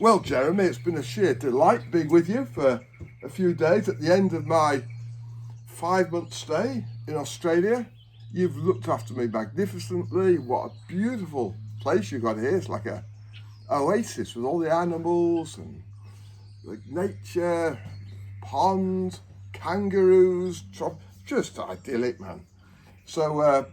Well, Jeremy, it's been a sheer delight being with you for a few days at the end of my 5-month stay in Australia. You've looked after me magnificently. What a beautiful place you've got here. It's like a oasis with all the animals and the nature, ponds, kangaroos, just idyllic, man. So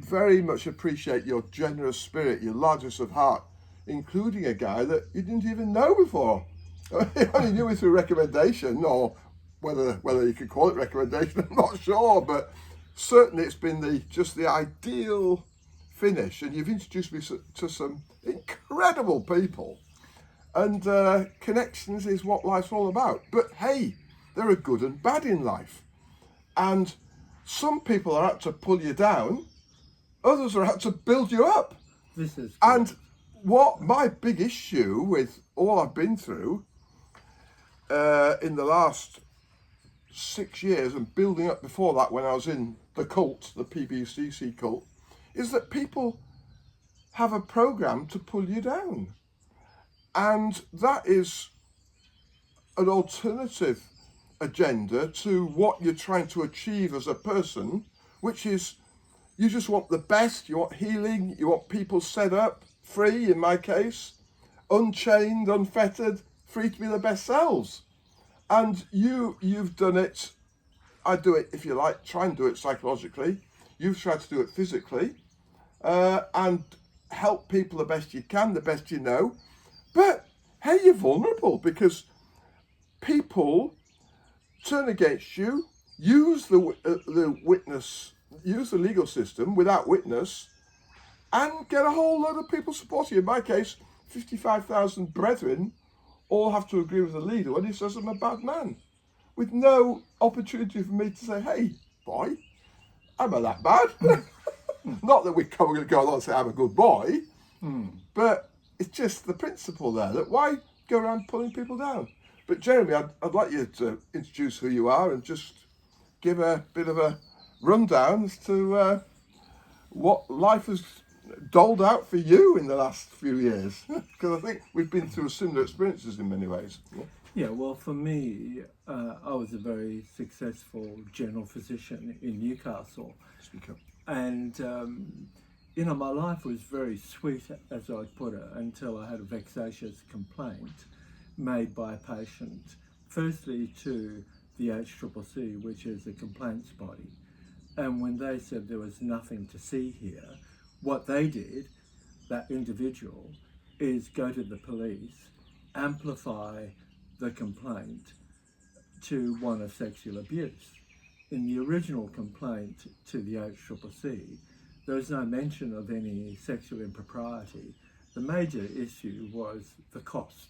very much appreciate your generous spirit, your largesse of heart, including a guy that you didn't even know before. You only knew me through recommendation, or whether you could call it recommendation, I'm not sure, but certainly it's been the ideal finish, and you've introduced me to some incredible people, and connections is what life's all about. But hey, there are good and bad in life, and some people are out to pull you down, others are out to build you up. This is And what my big issue with all I've been through in the last 6 years and building up before that when I was in the cult, the PBCC cult, is that people have a program to pull you down. And that is an alternative agenda to what you're trying to achieve as a person, which is you just want the best, you want healing, you want people set up, free in my case, unchained, unfettered, free to be their best selves. And you've done it. I do it, if you like, try and do it psychologically. You've tried to do it physically, and help people the best you can, the best you know. But hey, you're vulnerable because people turn against you, use the witness, use the legal system without witness, and get a whole load of people supporting you. In my case, 55,000 brethren all have to agree with the leader when he says I'm a bad man, with no opportunity for me to say, hey, boy, am I that bad? Not that we're going to go along and say I'm a good boy, but it's just the principle there, that why go around pulling people down? But Jeremy, I'd like you to introduce who you are and just give a bit of a rundown as to what life has doled out for you in the last few years, because I think we've been through similar experiences in many ways. Yeah, well, for me, I was a very successful general physician in Newcastle. Speak up. And, my life was very sweet, as I'd put it, until I had a vexatious complaint made by a patient, firstly to the HCCC, which is a complaints body. And when they said there was nothing to see here, what they did, that individual, is go to the police, amplify the complaint to one of sexual abuse. In the original complaint to the HCCC, there was no mention of any sexual impropriety. The major issue was the cost,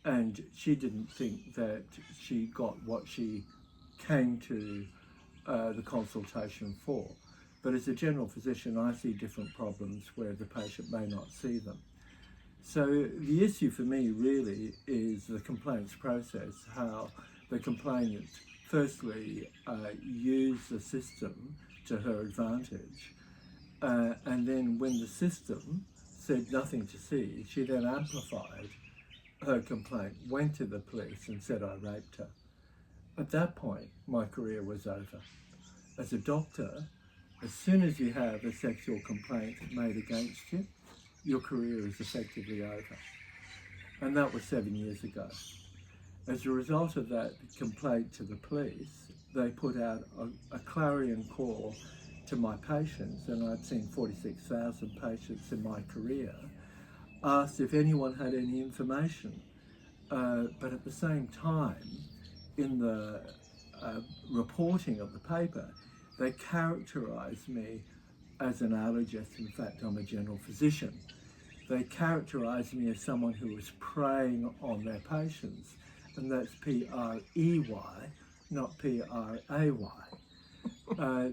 and she didn't think that she got what she came to the consultation for. But as a general physician, I see different problems where the patient may not see them. So the issue for me really is the complaints process, how the complainant firstly used the system to her advantage, and then when the system said nothing to see, she then amplified her complaint, went to the police and said I raped her. At that point, my career was over. As a doctor, as soon as you have a sexual complaint made against you, your career is effectively over. And that was 7 years ago. As a result of that complaint to the police, they put out a clarion call to my patients, and I'd seen 46,000 patients in my career, asked if anyone had any information. But at the same time, in the reporting of the paper, they characterised me as an allergist. In fact, I'm a general physician. They characterised me as someone who was preying on their patients, and that's P-R-E-Y, not P-R-A-Y.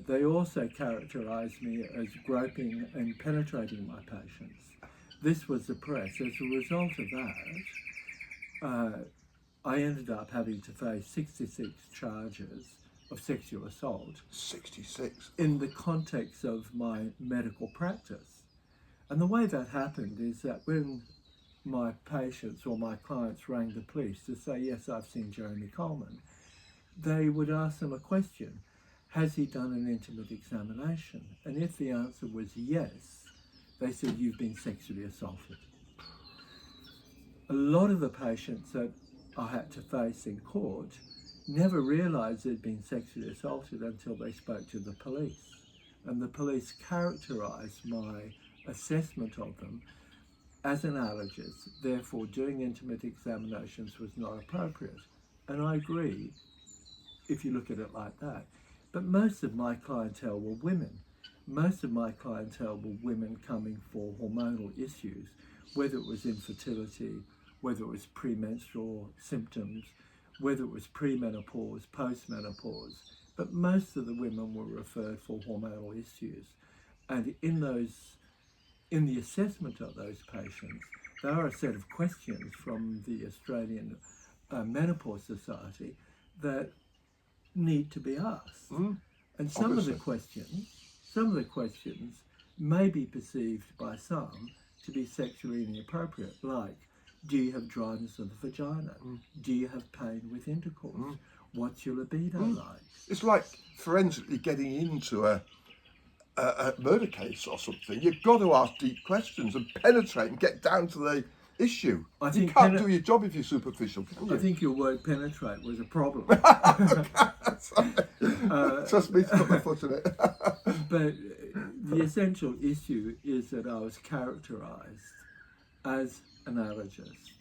They also characterised me as groping and penetrating my patients. This was the press. As a result of that, I ended up having to face 66 charges of sexual assault. 66? In the context of my medical practice. And the way that happened is that when my patients or my clients rang the police to say, yes, I've seen Jeremy Coleman, they would ask them a question. Has he done an intimate examination? And if the answer was yes, they said, you've been sexually assaulted. A lot of the patients that I had to face in court never realised they'd been sexually assaulted until they spoke to the police. And the police characterised my assessment of them as an allergist, therefore doing intimate examinations was not appropriate. And I agree, if you look at it like that. But most of my clientele were women. Most of my clientele were women coming for hormonal issues, whether it was infertility, whether it was premenstrual symptoms, whether it was premenopause, postmenopause. But most of the women were referred for hormonal issues. And in the assessment of those patients, there are a set of questions from the Australian Menopause Society that need to be asked. And some of the questions may be perceived by some to be sexually inappropriate, like, do you have dryness of the vagina? Do you have pain with intercourse? What's your libido like? It's like forensically getting into a murder case or something. You've got to ask deep questions and penetrate and get down to the issue. You can't do your job if you're superficial, can you? I think your word penetrate was a problem. Trust me to put my foot in it. But the essential issue is that I was characterised as an allergist,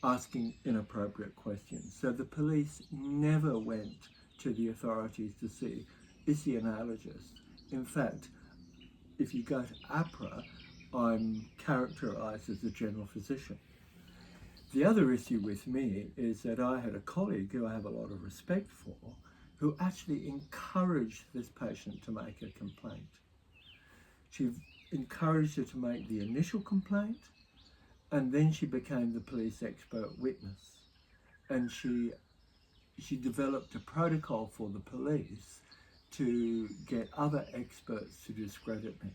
asking inappropriate questions. So the police never went to the authorities to see, is he an allergist? In fact, if you go to APRA, I'm characterised as a general physician. The other issue with me is that I had a colleague who I have a lot of respect for, who actually encouraged this patient to make a complaint. She encouraged her to make the initial complaint, and then she became the police expert witness. And she developed a protocol for the police to get other experts to discredit me.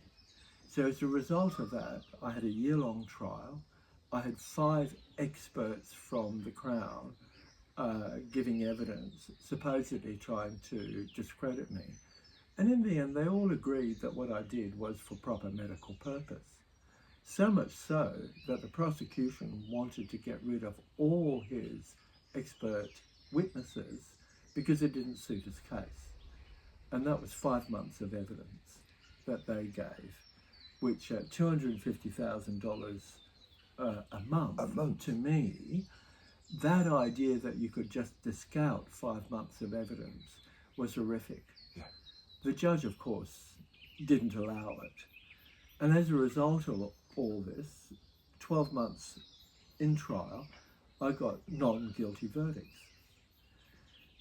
So as a result of that, I had a year-long trial. I had 5 experts from the Crown giving evidence, supposedly trying to discredit me. And in the end, they all agreed that what I did was for proper medical purpose. So much so that the prosecution wanted to get rid of all his expert witnesses because it didn't suit his case. And that was 5 months of evidence that they gave, which at $250,000 a month, to me, that idea that you could just discount 5 months of evidence was horrific. Yeah. The judge, of course, didn't allow it. And as a result of all this, 12 months in trial, I got non-guilty verdicts.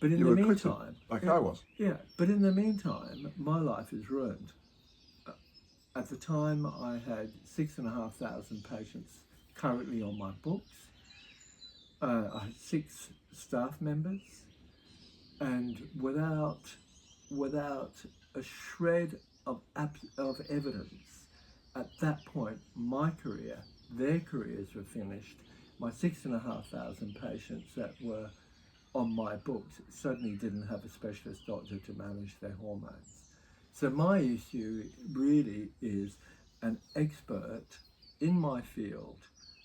But in the meantime, like I was. Yeah, but in the meantime, my life is ruined. At the time, I had 6,500 patients currently on my books. I had 6 staff members, and without a shred of evidence, at that point, my career, their careers were finished. My 6,500 patients that were on my books suddenly didn't have a specialist doctor to manage their hormones. So my issue really is an expert in my field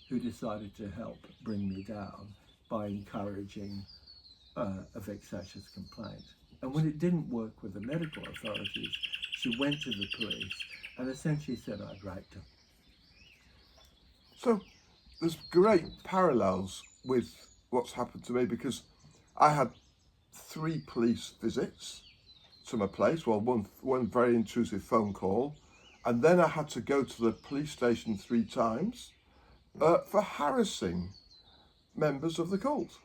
who decided to help bring me down by encouraging a vexatious complaint. And when it didn't work with the medical authorities, she went to the police and essentially said I'd raped her. So there's great parallels with what's happened to me, because I had 3 police visits to my place. Well, one very intrusive phone call, and then I had to go to the police station 3 times for harassing members of the cult.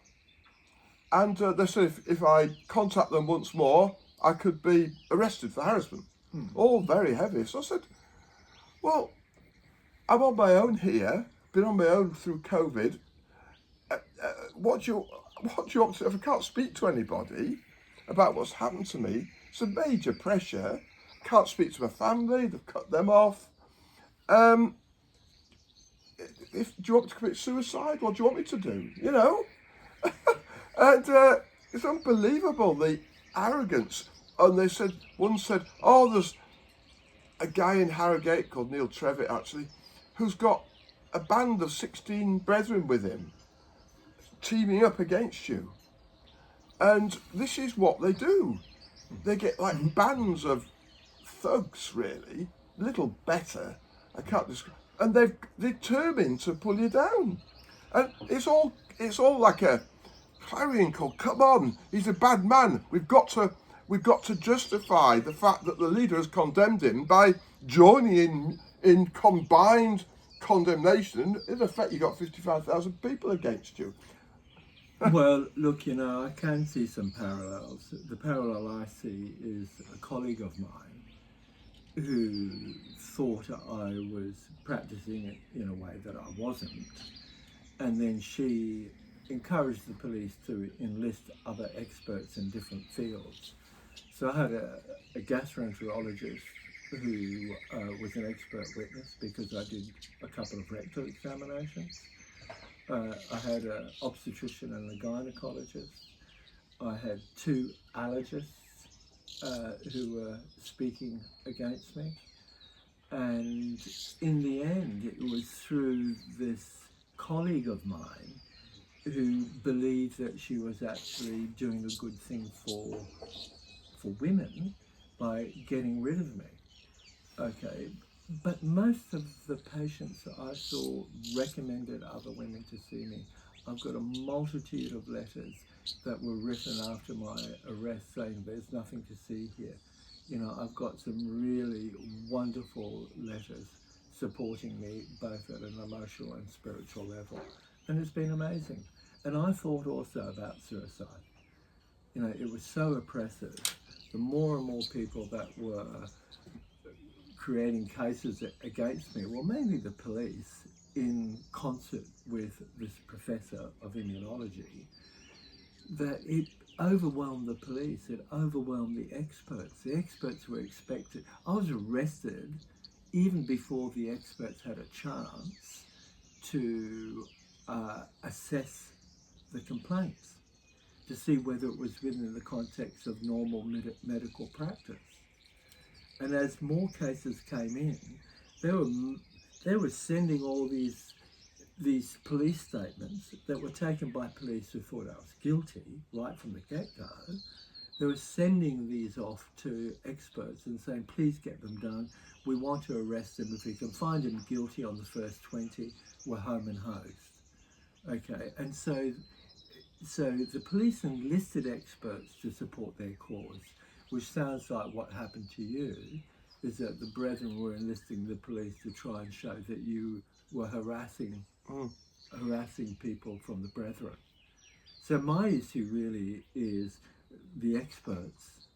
And they said if I contact them once more, I could be arrested for harassment. All very heavy. So I said, well, I'm on my own here, been on my own through COVID. What do you want to do? If I can't speak to anybody about what's happened to me, it's a major pressure. Can't speak to my family, they've cut them off. do you want me to commit suicide? What do you want me to do? You know? And it's unbelievable, the arrogance. And one said, oh, there's a guy in Harrogate called Neil Trevitt, actually, who's got a band of 16 brethren with him, teaming up against you. And this is what they do. They get like bands of thugs, really, little better. I can't describe. And they're determined to pull you down. And it's all like a clarion call. Come on, he's a bad man. We've got to justify the fact that the leader has condemned him by joining in combined condemnation. In effect, you got 55,000 people against you. Well, look, I can see some parallels. The parallel I see is a colleague of mine who thought I was practicing it in a way that I wasn't. And then she encouraged the police to enlist other experts in different fields. So I had a gastroenterologist who was an expert witness because I did a couple of rectal examinations. I had an obstetrician and a gynecologist. I had 2 allergists who were speaking against me. And in the end, it was through this colleague of mine who believed that she was actually doing a good thing for women by getting rid of me. Okay, but most of the patients that I saw recommended other women to see me. I've got a multitude of letters that were written after my arrest saying there's nothing to see here. I've got some really wonderful letters supporting me both at an emotional and spiritual level. And it's been amazing. And I thought also about suicide. It was so oppressive. The more and more people that were creating cases against me, well, mainly the police, in concert with this professor of immunology, that it overwhelmed the police, it overwhelmed the experts. The experts were expected. I was arrested even before the experts had a chance to assess the complaints, to see whether it was within the context of normal medical practice. And as more cases came in, they were sending all these police statements that were taken by police who thought I was guilty right from the get-go. They were sending these off to experts and saying, please get them done. We want to arrest them. If we can find them guilty on the first 20, we're home and hosed. Okay, and so the police enlisted experts to support their cause, which sounds like what happened to you, is that the brethren were enlisting the police to try and show that you were harassing people from the brethren. So my issue really is the experts.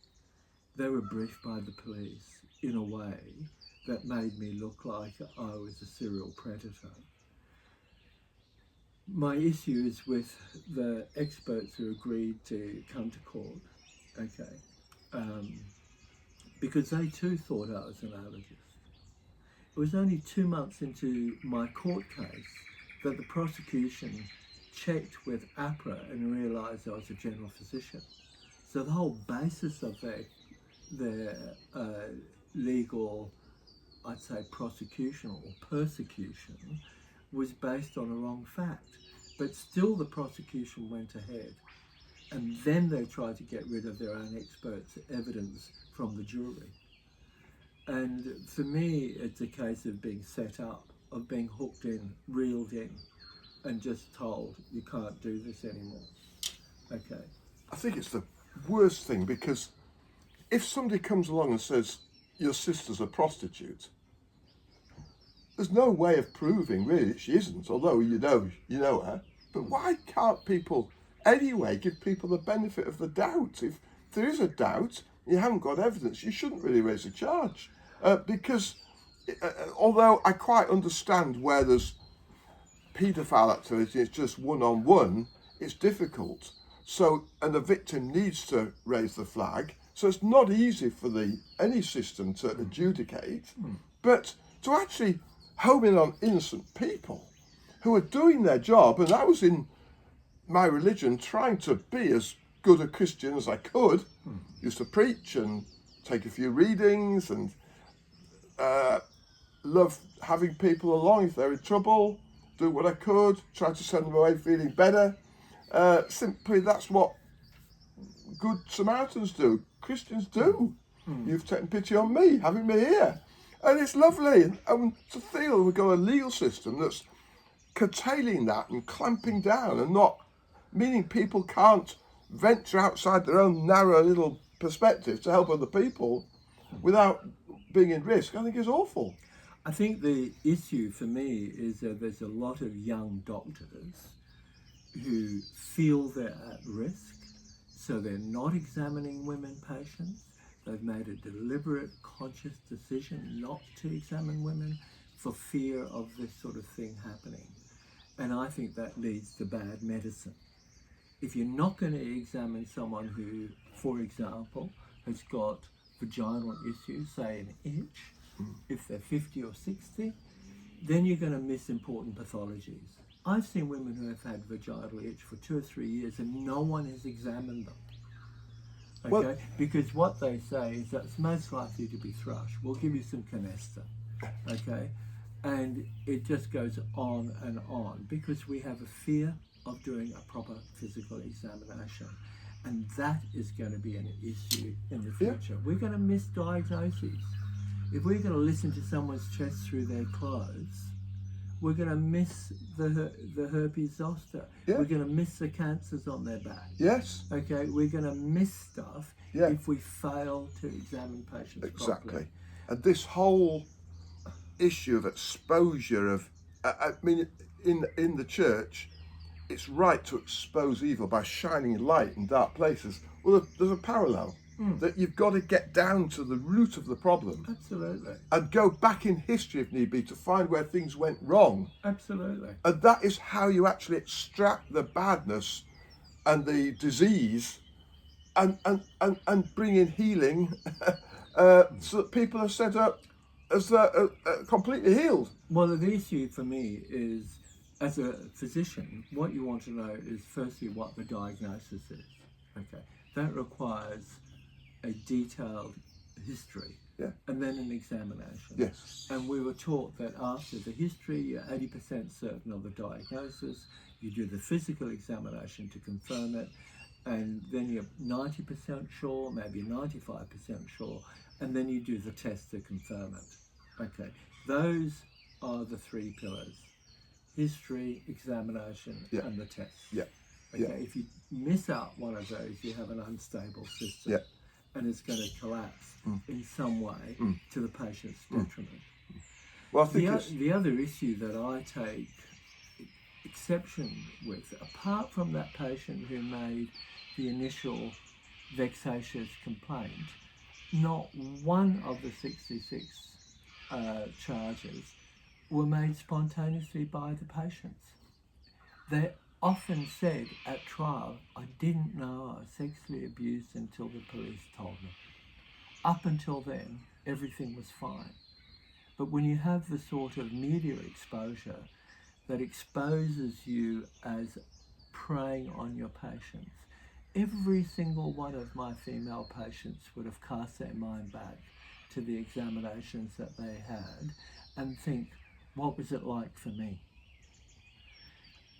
They were briefed by the police in a way that made me look like I was a serial predator. My issue is with the experts who agreed to come to court, okay, because they too thought I was an allergist. It was only 2 months into my court case that the prosecution checked with APRA and realised I was a general physician. So the whole basis of their legal, I'd say, prosecution or persecution was based on a wrong fact. But still the prosecution went ahead, and then they tried to get rid of their own experts' evidence from the jury. And for me, it's a case of being set up, of being hooked in, reeled in, and just told, you can't do this anymore. Okay. I think it's the worst thing, because if somebody comes along and says, your sister's a prostitute, there's no way of proving really that she isn't, although you know her. But why can't people anyway give people the benefit of the doubt? If there is a doubt, you haven't got evidence, you shouldn't really raise a charge. Because although I quite understand where there's paedophile activity, it's just one-on-one, it's difficult. So, and the victim needs to raise the flag. So it's not easy for any system to adjudicate. But to actually home in on innocent people, who are doing their job, and I was in my religion trying to be as good a Christian as I could. Used to preach and take a few readings and love having people along if they're in trouble, do what I could, try to send them away feeling better. Simply that's what good Samaritans do, Christians do. You've taken pity on me, having me here. And it's lovely. And to feel we've got a legal system that's curtailing that and clamping down and not meaning people can't venture outside their own narrow little perspective to help other people without being in risk, I think is awful. I think the issue for me is that there's a lot of young doctors who feel they're at risk, so they're not examining women patients. They've made a deliberate, conscious decision not to examine women for fear of this sort of thing happening. And I think that leads to bad medicine. If you're not going to examine someone who, for example, has got vaginal issues, say an itch, if they're 50 or 60, then you're going to miss important pathologies. I've seen women who have had vaginal itch for 2 or 3 years and no one has examined them. Okay, Well, because what they say is that it's most likely to be thrush. We'll give you some canesta, okay? And it just goes on and on because we have a fear of doing a proper physical examination. And that is going to be an issue in the future. We're going to miss diagnoses. If we're going to listen to someone's chest through their clothes, we're going to miss the herpes zoster. Yeah. We're going to miss the cancers on their back. Yes. Okay, we're going to miss stuff if we fail to examine patients Exactly. properly. And this whole issue of exposure of, I mean, in the church, it's right to expose evil by shining light in dark places. Well, there's a parallel that you've got to get down to the root of the problem. Absolutely. And go back in history if need be to find where things went wrong. Absolutely. And that is how you actually extract the badness and the disease and bring in healing so that people are set up as completely healed. Well, the issue for me is, as a physician, what you want to know is firstly what the diagnosis is. Okay, that requires a detailed history, and then an examination. Yes. And we were taught that after the history, you're 80% certain of the diagnosis. You do the physical examination to confirm it, and then you're 90% sure, maybe 95% sure, and then you do the test to confirm it. Okay, those are the 3 pillars: history, examination, and the test. Okay, if you miss out one of those, you have an unstable system, and it's going to collapse in some way to the patient's detriment. Well, I think the other issue that I take exception with, apart from that patient who made the initial vexatious complaint, not one of the 66 charges were made spontaneously by the patients. They often said at trial, I didn't know I was sexually abused until the police told me. Up until then, everything was fine. But when you have the sort of media exposure that exposes you as preying on your patients, every single one of my female patients would have cast their mind back to the examinations that they had and think, what was it like for me?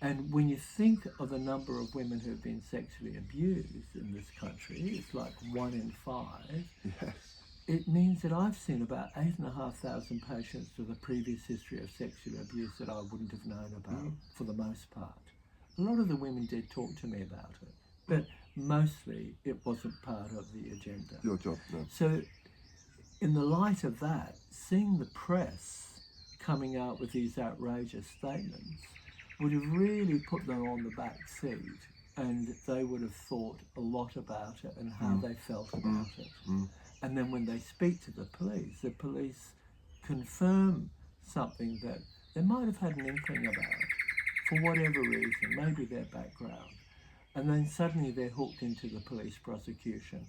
And when you think of the number of women who have been sexually abused in this country, it's like 1 in 5. Yes. It means that I've seen about 8,500 patients with a previous history of sexual abuse that I wouldn't have known about for the most part. A lot of the women did talk to me about it, but mostly it wasn't part of the agenda. Your job, no. So in the light of that, seeing the press coming out with these outrageous statements would have really put them on the back seat, and they would have thought a lot about it and how they felt about it. And then when they speak to the police confirm something that they might have had an inkling about for whatever reason, maybe their background. And then suddenly they're hooked into the police prosecution,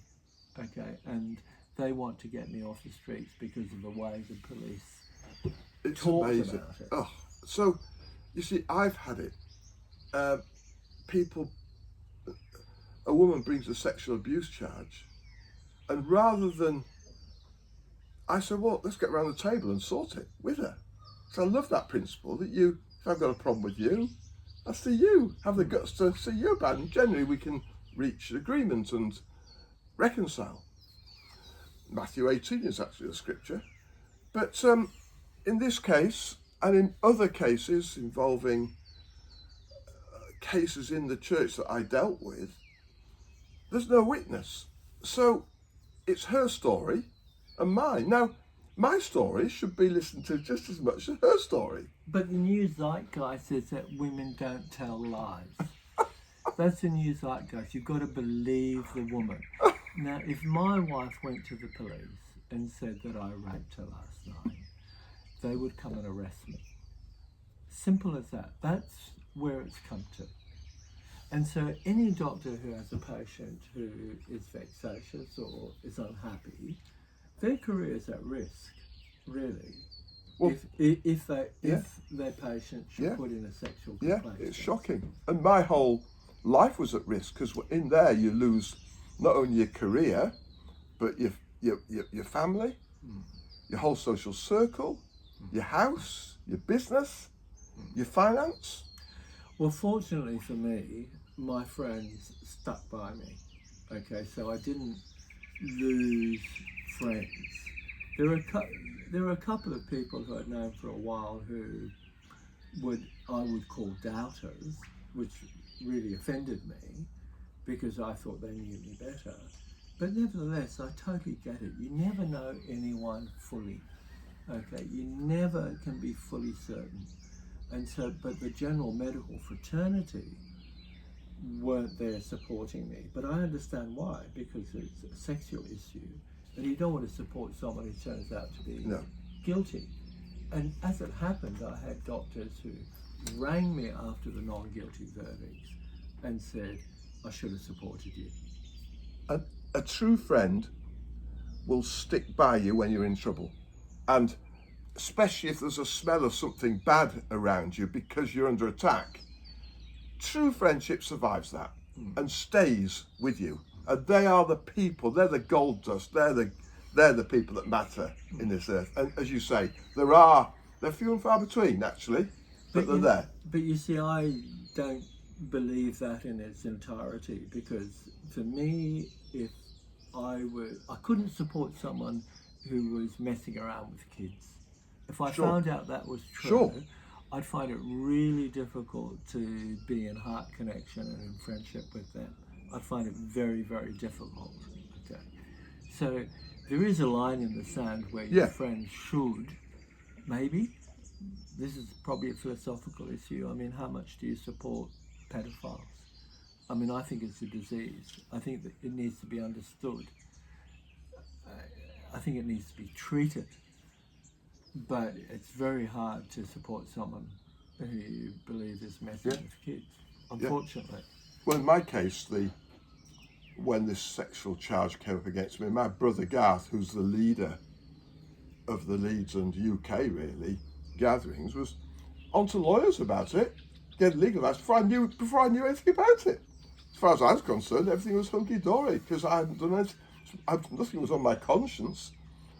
okay? And they want to get me off the streets because of the way the police talk about it. Oh, so you see, I've had it. A woman brings a sexual abuse charge, and rather than, I said, well, let's get around the table and sort it with her. So I love that principle that if I've got a problem with you, I see you, have the guts to see you about it, and generally we can reach an agreement and reconcile. Matthew 18 is actually the scripture. But in this case, and in other cases involving cases in the church that I dealt with, there's no witness. So it's her story and mine. Now, my story should be listened to just as much as her story. But the new zeitgeist is that women don't tell lies. That's the new zeitgeist. You've got to believe the woman. Now, if my wife went to the police and said that I raped her last night, they would come and arrest me. Simple as that. That's where it's come to. And so any doctor who has a patient who is vexatious or is unhappy, their career is at risk, really. Well, if their patient should put in a sexual complaint. Yeah, it's shocking. And my whole life was at risk, because in there you lose not only your career, but your family, your whole social circle, your house, your business, your finance. Well, fortunately for me, my friends stuck by me. Okay, so I didn't lose friends. There were a couple of people who I'd known for a while who I would call doubters, which really offended me because I thought they knew me better. But nevertheless, I totally get it. You never know anyone fully. Okay, you never can be fully certain. And so, but the general medical fraternity weren't there supporting me. But I understand why, because it's a sexual issue, and you don't want to support someone who turns out to be guilty. And as it happened, I had doctors who rang me after the non-guilty verdicts and said, I should have supported you. A true friend will stick by you when you're in trouble. And especially if there's a smell of something bad around you because you're under attack, true friendship survives that and stays with you. And they are the people, they're the gold dust, they're the people that matter in this earth. And as you say, they're few and far between actually, but they're there. But you see, I don't believe that in its entirety, because for me, if I couldn't support someone who was messing around with kids. If I found out that was true, I'd find it really difficult to be in heart connection and in friendship with them. I'd find it very, very difficult. Okay, so there is a line in the sand where your friends should, maybe. This is probably a philosophical issue. I mean, how much do you support pedophiles? I mean, I think it's a disease. I think that it needs to be understood. I think it needs to be treated. But it's very hard to support someone who you believe is messing with kids, unfortunately. Well, in my case, when this sexual charge came up against me, my brother Garth, who's the leader of the Leeds and UK, really, gatherings, was onto lawyers about it, get legal advice before I knew anything about it. As far as I was concerned, everything was hunky-dory, because I hadn't done anything, nothing was on my conscience.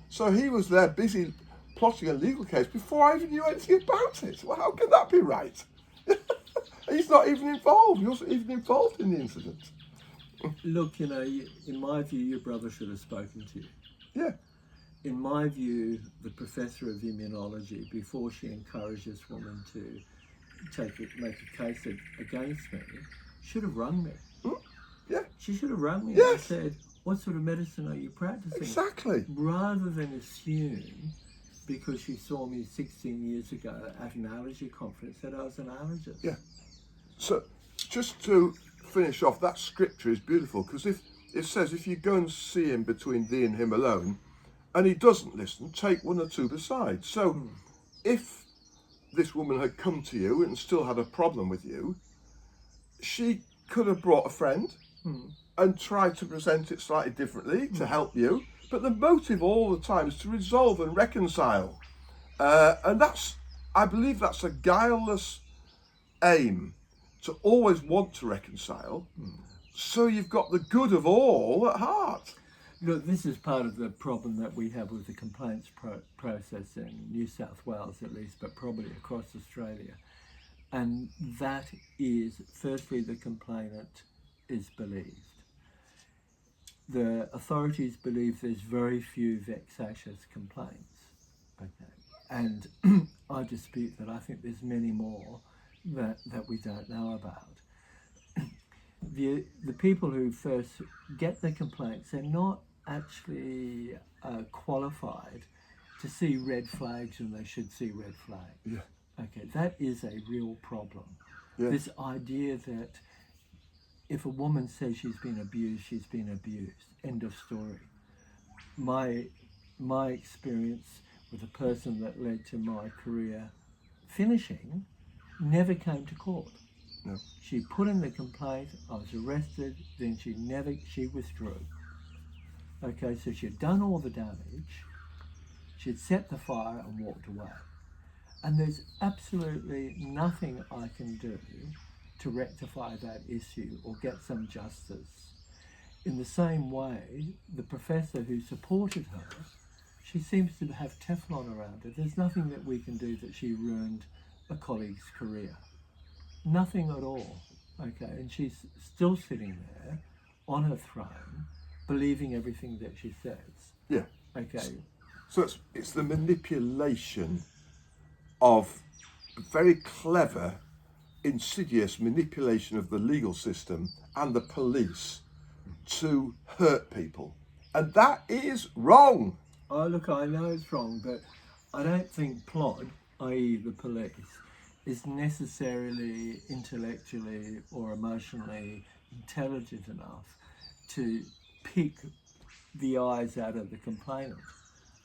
So he was there busy plotting a legal case before I even knew anything about it. Well, how can that be right? He's not even involved. He wasn't even involved in the incident. Look, in my view, your brother should have spoken to you. Yeah. In my view, the professor of immunology, before she encouraged this woman to make a case against me, should have rung me. Yeah. She should have rung me and said, what sort of medicine are you practicing? Exactly. Rather than assume, because she saw me 16 years ago at an allergy conference, that I was an allergist. Yeah. So just to finish off, that scripture is beautiful, because if it says, if you go and see him between thee and him alone, and he doesn't listen, take one or two beside. So if this woman had come to you and still had a problem with you, she could have brought a friend and tried to present it slightly differently to help you. But the motive all the time is to resolve and reconcile. And I believe that's a guileless aim to always want to reconcile, so you've got the good of all at heart. Look, this is part of the problem that we have with the complaints process in New South Wales, at least, but probably across Australia. And that is, firstly, the complainant is believed. The authorities believe there's very few vexatious complaints. Okay. And I dispute that. I think there's many more that we don't know about. The people who first get the complaints, they're not actually qualified to see red flags, and they should see red flags. Yeah. Okay, that is a real problem. Yeah. This idea that if a woman says she's been abused, she's been abused. End of story. My experience with a person that led to my career finishing never came to court. No. She put in the complaint, I was arrested, then she withdrew. Okay, so she'd done all the damage, she'd set the fire and walked away. And there's absolutely nothing I can do to rectify that issue or get some justice. In the same way, the professor who supported her, she seems to have Teflon around her. There's nothing that we can do that she ruined a colleague's career. Nothing at all. Okay, and she's still sitting there on her throne, believing everything that she says. Yeah. Okay. So it's the manipulation of very clever, insidious manipulation of the legal system and the police to hurt people. And that is wrong. Oh, look, I know it's wrong, but I don't think PLOD, i.e. the police, is necessarily intellectually or emotionally intelligent enough to pick the eyes out of the complainant,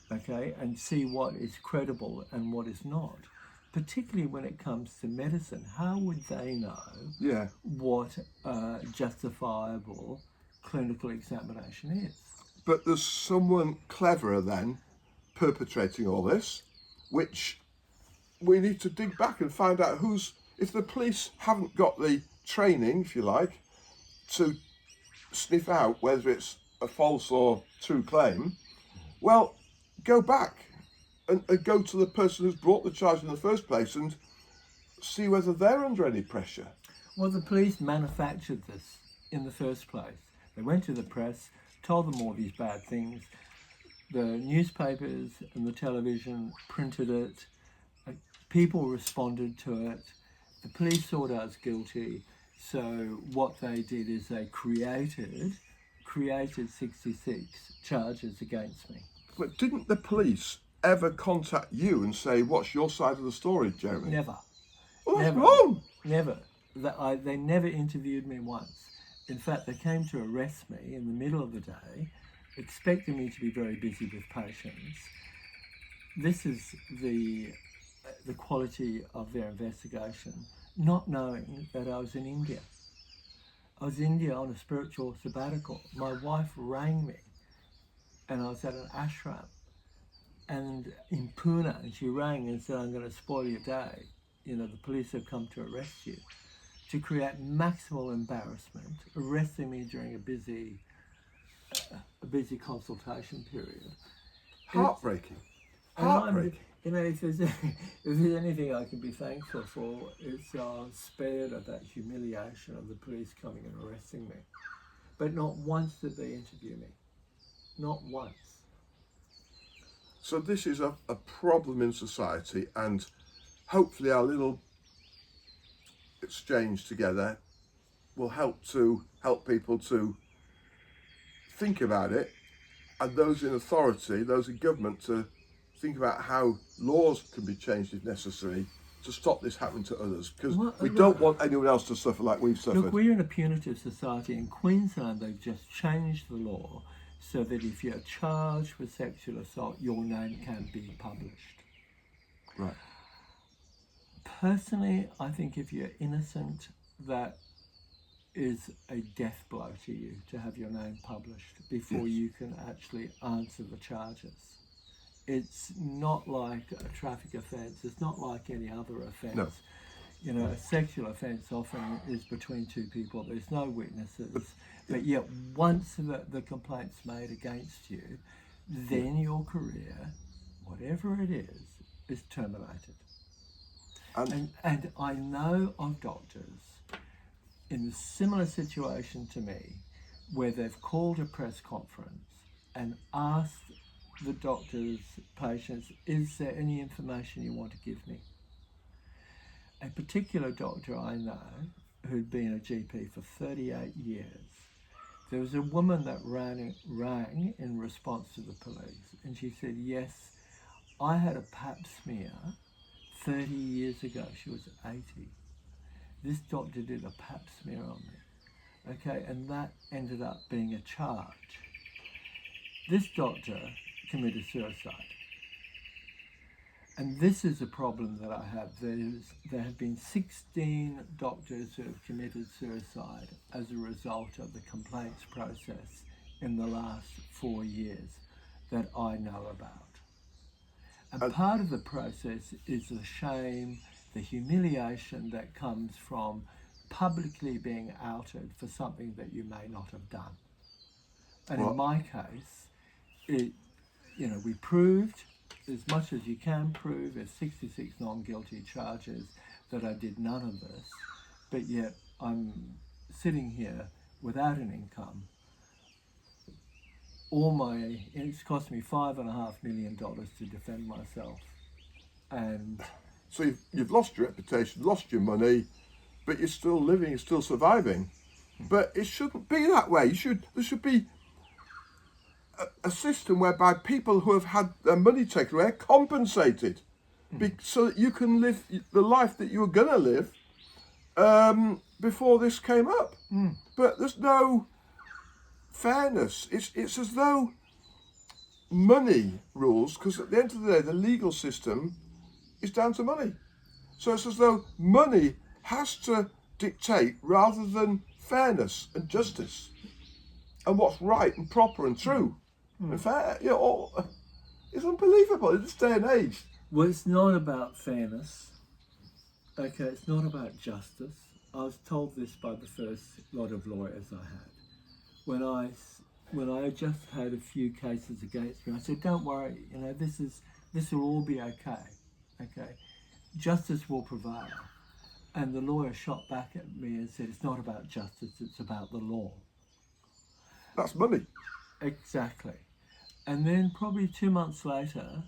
okay, and see what is credible and what is not. Particularly when it comes to medicine, how would they know what justifiable clinical examination is? But there's someone cleverer then perpetrating all this, which we need to dig back and find out if the police haven't got the training, if you like, to sniff out whether it's a false or true claim, well, go back and go to the person who's brought the charge in the first place and see whether they're under any pressure. Well, the police manufactured this in the first place. They went to the press, told them all these bad things. The newspapers and the television printed it. People responded to it. The police thought I was guilty. So what they did is they created 66 charges against me. But didn't the police ever contact you and say, what's your side of the story, Jeremy? Never. Well, that's Never. wrong. Never. They never interviewed me once. In fact, they came to arrest me in the middle of the day, expecting me to be very busy with patients. This is the quality of their investigation, not knowing that I was in India. I was in India on a spiritual sabbatical. My wife rang me, and I was at an ashram, and in Pune, and she rang and said, I'm going to spoil your day. You know, the police have come to arrest you. To create maximal embarrassment, arresting me during a busy consultation period. Heartbreaking. Heartbreaking. You know, if there's anything I can be thankful for, it's spared of that humiliation of the police coming and arresting me. But not once did they interview me. Not once. So this is a problem in society, and hopefully our little exchange together will help people to think about it, and those in authority, those in government, to think about how laws can be changed if necessary to stop this happening to others, because we don't want anyone else to suffer like we've suffered. Look, we're in a punitive society. In Queensland, they've just changed the law so that if you're charged with sexual assault, your name can be published. Right. Personally, I think if you're innocent, that is a death blow to you to have your name published before you can actually answer the charges. It's not like a traffic offence. It's not like any other offence. No. You know, a sexual offence often is between two people. There's no witnesses. But yet, once the complaint's made against you, then your career, whatever it is terminated. And I know of doctors in a similar situation to me where they've called a press conference and asked the doctor's patients, is there any information you want to give me? A particular doctor I know who'd been a GP for 38 years, there was a woman that rang in response to the police, and she said, yes, I had a pap smear 30 years ago. She was 80. This doctor did a pap smear on me. Okay, and that ended up being a charge. This doctor committed suicide. And this is a problem that I have. There have been 16 doctors who have committed suicide as a result of the complaints process in the last 4 years that I know about. And part of the process is the shame, the humiliation that comes from publicly being outed for something that you may not have done. And in my case, we proved as much as you can prove as 66 non-guilty charges that I did none of this, but yet I'm sitting here without an income. It's cost me $5.5 million to defend myself. And so you've lost your reputation, lost your money, but you're still living, you're still surviving. But it shouldn't be that way. There should be a system whereby people who have had their money taken away are compensated, so that you can live the life that you were going to live before this came up. But there's no fairness. It's as though money rules, because at the end of the day, the legal system is down to money. So it's as though money has to dictate rather than fairness and justice and what's right and proper and true and fair. It's unbelievable in this day and age. Well, it's not about fairness. Okay, it's not about justice. I was told this by the first lot of lawyers I had. When I just had a few cases against me, I said, don't worry, this will all be okay. Okay, justice will prevail. And the lawyer shot back at me and said, it's not about justice, it's about the law. That's money. Exactly. And then probably 2 months later,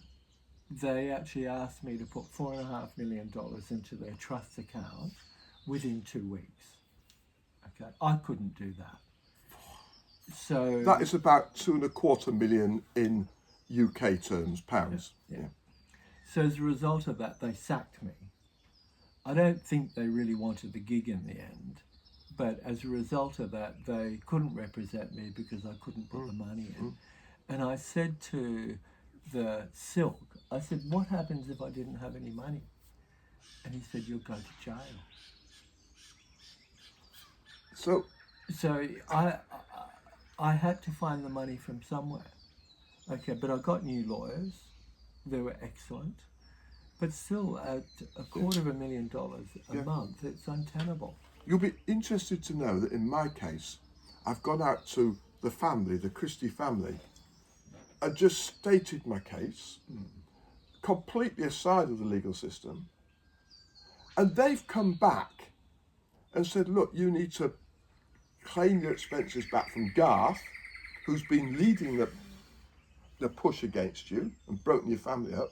they actually asked me to put $4.5 million into their trust account within 2 weeks. Okay, I couldn't do that. So that is about $2.25 million in UK terms, pounds. Yeah. So as a result of that, they sacked me. I don't think they really wanted the gig in the end, but as a result of that, they couldn't represent me because I couldn't put the money in. And I said to the Silk, I said, what happens if I didn't have any money? And he said, you'll go to jail. So I had to find the money from somewhere. Okay, but I got new lawyers. They were excellent. But still, at $250,000 a month, it's untenable. You'll be interested to know that in my case, I've gone out to the family, the Christie family, and just stated my case, completely aside of the legal system. And they've come back and said, look, you need to claim your expenses back from Garth, who's been leading the push against you and broken your family up.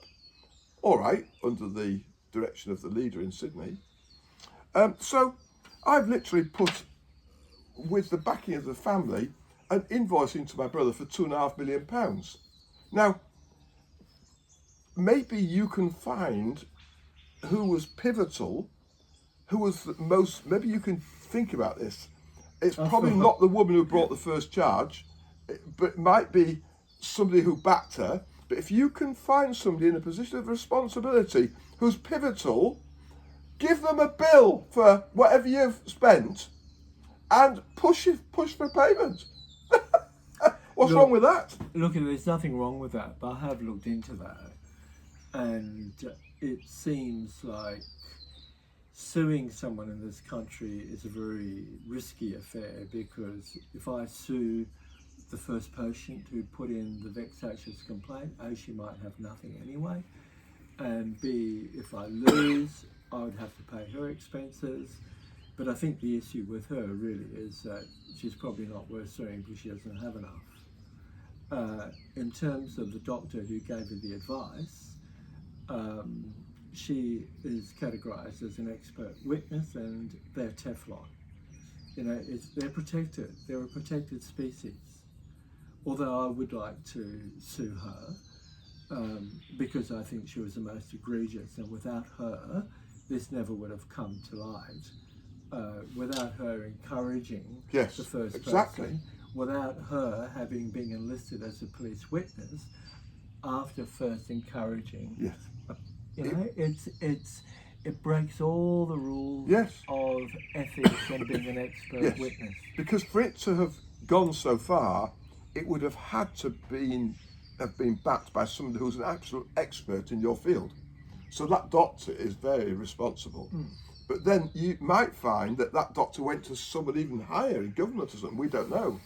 All right, under the direction of the leader in Sydney. So I've literally put, with the backing of the family, an invoice into my brother for £2.5 million. Now, maybe you can find who was pivotal, who was the most, maybe you can think about this. It's probably not the woman who brought the first charge, but it might be somebody who backed her. But if you can find somebody in a position of responsibility who's pivotal, give them a bill for whatever you've spent and push for payment. What's wrong with that? Look, there's nothing wrong with that, but I have looked into that. And it seems like suing someone in this country is a very risky affair, because if I sue the first patient who put in the vexatious complaint, A, she might have nothing anyway, and B, if I lose, I would have to pay her expenses. But I think the issue with her really is that she's probably not worth suing because she doesn't have enough. In terms of the doctor who gave her the advice, she is categorised as an expert witness, and they're Teflon. You know, they're protected. They're a protected species. Although I would like to sue her because I think she was the most egregious, and without her, this never would have come to light. Without her encouraging the first person, without her having been enlisted as a police witness after first encouraging. Yes. You know, it breaks all the rules of ethics and being an expert witness. Because for it to have gone so far, it would have had to have been backed by somebody who's an absolute expert in your field. So that doctor is very responsible. But then you might find that doctor went to someone even higher in government or something. We don't know.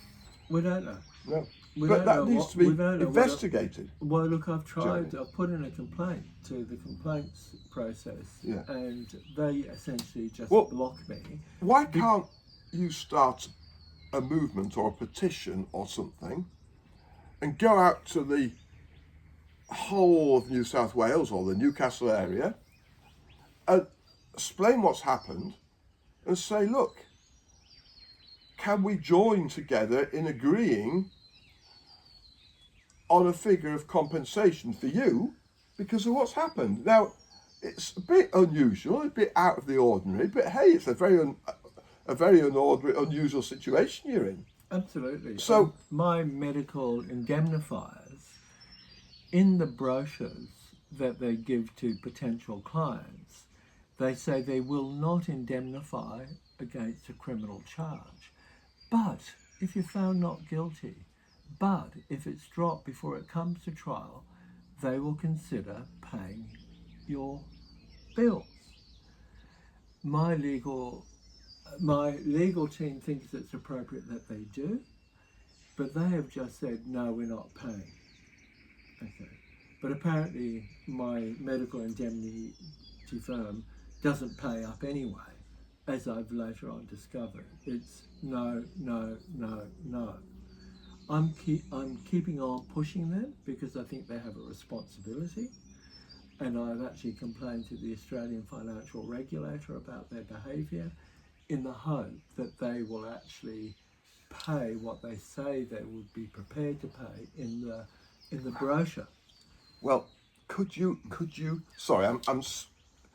We don't know. No. But that needs to be investigated. Well, look, I've tried. I've put in a complaint to the complaints process, and they essentially just block me. Why can't you start a movement or a petition or something and go out to the whole of New South Wales or the Newcastle area and explain what's happened and say, look, can we join together in agreeing on a figure of compensation for you because of what's happened? Now, it's a bit unusual, a bit out of the ordinary, but hey, it's a very unusual situation you're in. Absolutely. So my medical indemnifiers, in the brochures that they give to potential clients, they say they will not indemnify against a criminal charge. But if you're found not guilty, but if it's dropped before it comes to trial, they will consider paying your bills. My legal team thinks it's appropriate that they do, but they have just said, no, we're not paying. Okay. But apparently my medical indemnity firm doesn't pay up anyway, as I've later on discovered. It's no, no, no, no. I'm keeping on pushing them because I think they have a responsibility, and I've actually complained to the Australian Financial Regulator about their behaviour in the hope that they will actually pay what they say they would be prepared to pay in the brochure. Well, could you? Sorry, I'm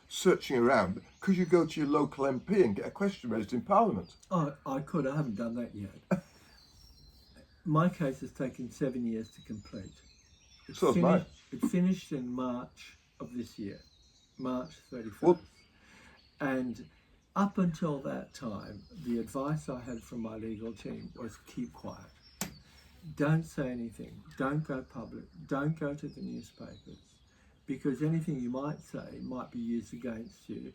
searching around. Could you go to your local MP and get a question raised in Parliament? Oh, I could. I haven't done that yet. My case has taken 7 years to complete. So has mine. It finished in March of this year, March 31st. Well, and up until that time, the advice I had from my legal team was keep quiet. Don't say anything. Don't go public. Don't go to the newspapers, because anything you might say might be used against you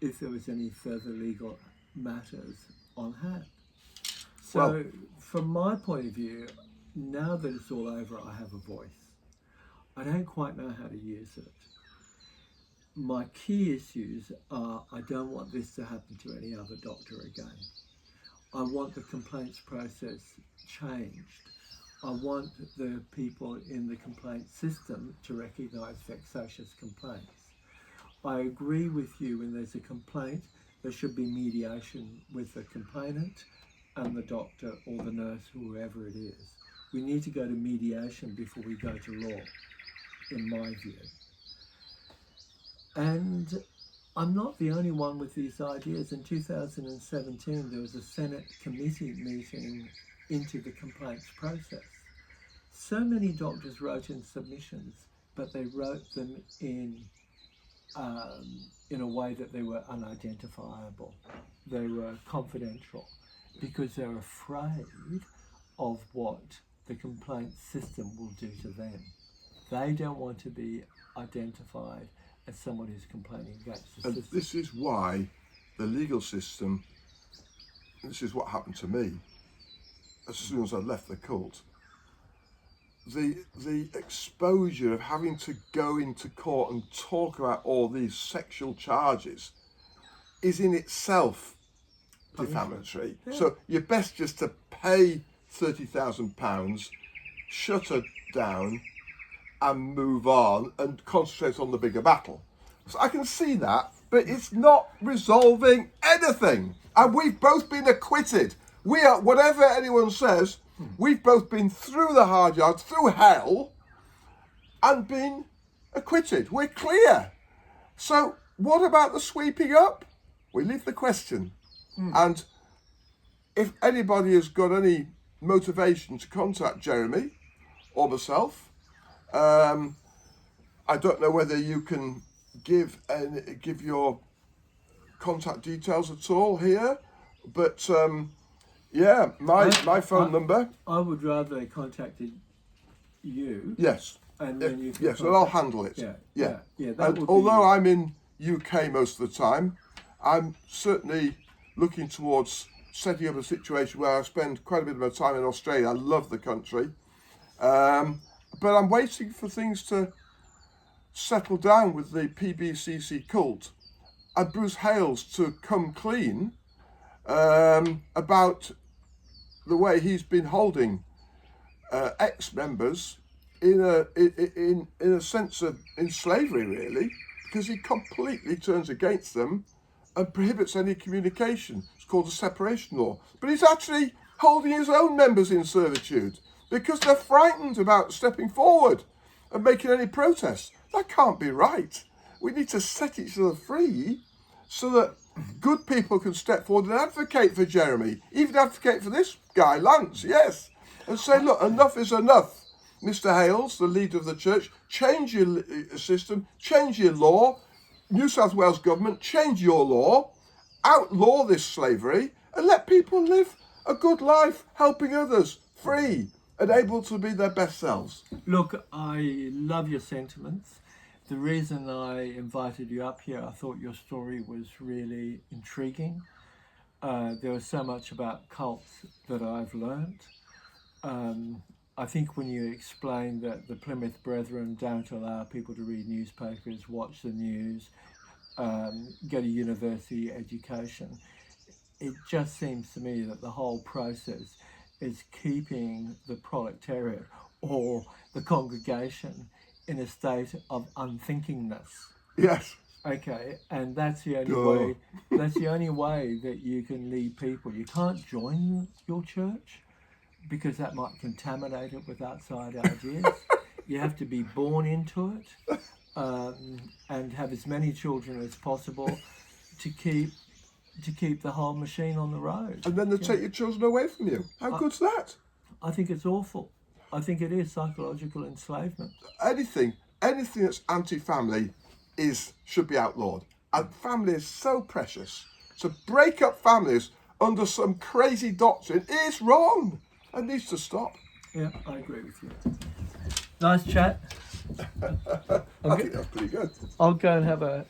if there was any further legal matters on hand. So from my point of view, now that it's all over, I have a voice. I don't quite know how to use it. My key issues are, I don't want this to happen to any other doctor again. I want the complaints process changed. I want the people in the complaint system to recognise vexatious complaints. I agree with you, when there's a complaint, there should be mediation with the complainant and the doctor or the nurse, whoever it is. We need to go to mediation before we go to law, in my view. And I'm not the only one with these ideas. In 2017, there was a Senate committee meeting into the complaints process. So many doctors wrote in submissions, but they wrote them in a way that they were unidentifiable. They were confidential, because they're afraid of what the complaint system will do to them. They don't want to be identified as someone who's complaining against the And system. this is why the legal system, this is what happened to me as soon as I left the cult. The exposure of having to go into court and talk about all these sexual charges is in itself defamatory. Yeah. So you're best just to pay £30,000, shut her down, and move on and concentrate on the bigger battle. So I can see that, but it's not resolving anything. And we've both been acquitted. We are, whatever anyone says, we've both been through the hard yards, through hell, and been acquitted. We're clear. So what about the sweeping up? We leave the question. And if anybody has got any motivation to contact Jeremy or myself, I don't know whether you can give your contact details at all here, but yeah, my phone number. I would rather they contacted you. Yes. And then you can yes, and I'll handle it. Yeah. That And would although be, I'm in UK most of the time, I'm certainly looking towards setting up a situation where I spend quite a bit of my time in Australia. I love the country, but I'm waiting for things to settle down with the PBCC cult and Bruce Hales to come clean about the way he's been holding ex-members in a sense of in slavery, really, because he completely turns against them and prohibits any communication. It's called the separation law. But he's actually holding his own members in servitude because they're frightened about stepping forward and making any protests. That can't be right. We need to set each other free so that good people can step forward and advocate for Jeremy, even advocate for this guy, Lance, yes, and say, look, enough is enough. Mr. Hales, the leader of the church, change your system, change your law. New South Wales government, change your law, outlaw this slavery, and let people live a good life, helping others, free, and able to be their best selves. Look, I love your sentiments. The reason I invited you up here, I thought your story was really intriguing. There was so much about cults that I've learned. I think when you explained that the Plymouth Brethren don't allow people to read newspapers, watch the news, get a university education, it just seems to me that the whole process is keeping the proletariat or the congregation in a state of unthinkingness. Yes. Okay, and that's the only Duh. way. That's the only way that you can lead people. You can't join your church because that might contaminate it with outside ideas. You have to be born into it and have as many children as possible to keep the whole machine on the road. And then they take your children away from you. How good's that? I think it's awful. I think it is psychological enslavement. Anything that's anti-family should be outlawed. And family is so precious. To break up families under some crazy doctrine is wrong and needs to stop. Yeah, I agree with you. Nice chat. I think that's pretty good. I'll go and have a